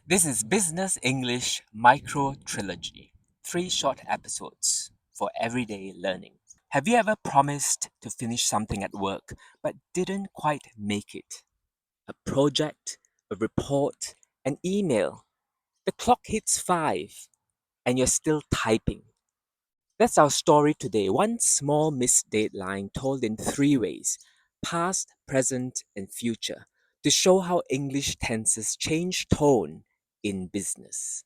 This is Business English Micro Trilogy, 3 short episodes for everyday learning. Have you ever promised to finish something at work but didn't quite make it? A project, a report, an email. The clock hits 5 and you're still typing. That's our story today. One small missed deadline told in 3 ways: past, present, and future, to show how English tenses change tone in business.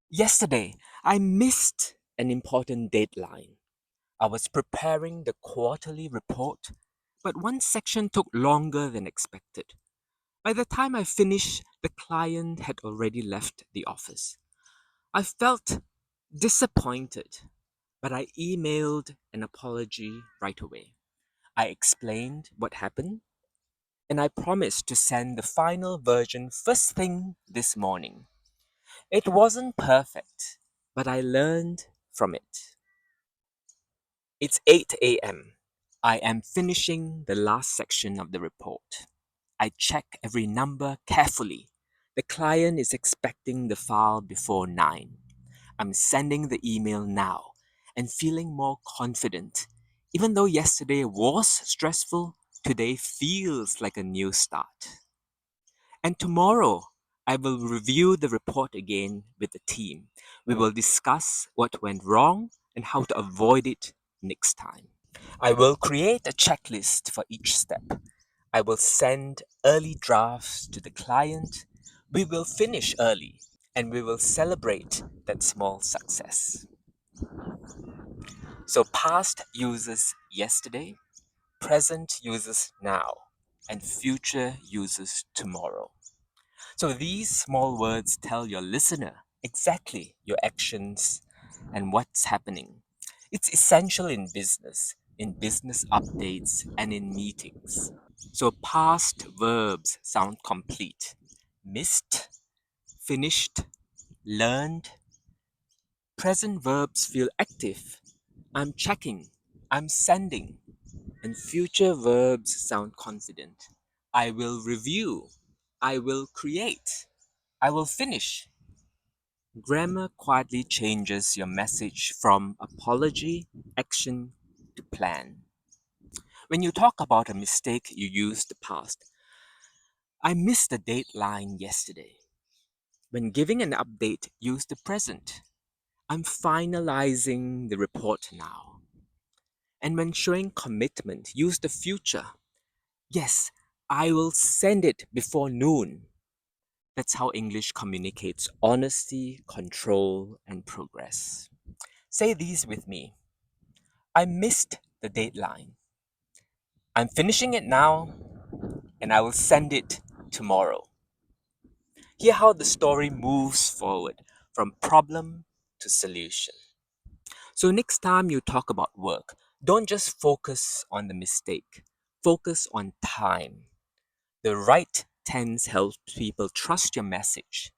Yesterday, I missed an important deadline. I was preparing the quarterly report, but one section took longer than expected. By the time I finished, the client had already left the office. I felt disappointed, but I emailed an apology right away. I explained what happened, and I promised to send the final version first thing this morning. It wasn't perfect, but I learned from it. It's 8 a.m. I am finishing the last section of the report. I check every number carefully. The client is expecting the file before 9. I'm sending the email now and feeling more confident. Even though yesterday was stressful, today feels like a new start. And tomorrow, I will review the report again with the team. We will discuss what went wrong and how to avoid it next time. I will create a checklist for each step. I will send early drafts to the client. We will finish early and we will celebrate that small success. So, past uses yesterday, present uses now, and future uses tomorrow. So these small words tell your listener exactly your actions and what's happening. It's essential in business updates, and in meetings. So past verbs sound complete. Missed, finished, learned. Present verbs feel active. I'm checking. I'm sending. And future verbs sound confident. I will review. I will create. I will finish. Grammar quietly changes your message from apology, action, to plan. When you talk about a mistake, you use the past. I missed the deadline yesterday. When giving an update, use the present. I'm finalizing the report now. And when showing commitment, use the future. Yes, I will send it before noon. That's how English communicates honesty, control, and progress. Say these with me. I missed the deadline. I'm finishing it now, and I will send it tomorrow. Hear how the story moves forward from problem to solution. So, next time you talk about work, don't just focus on the mistake, focus on time. The right tense helps people trust your message.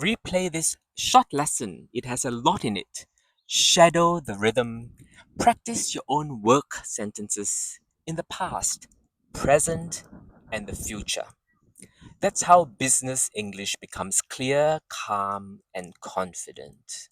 Replay this short lesson, it has a lot in it. Shadow the rhythm. Practice your own work sentences in the past, present, and the future. That's how business English becomes clear, calm, and confident.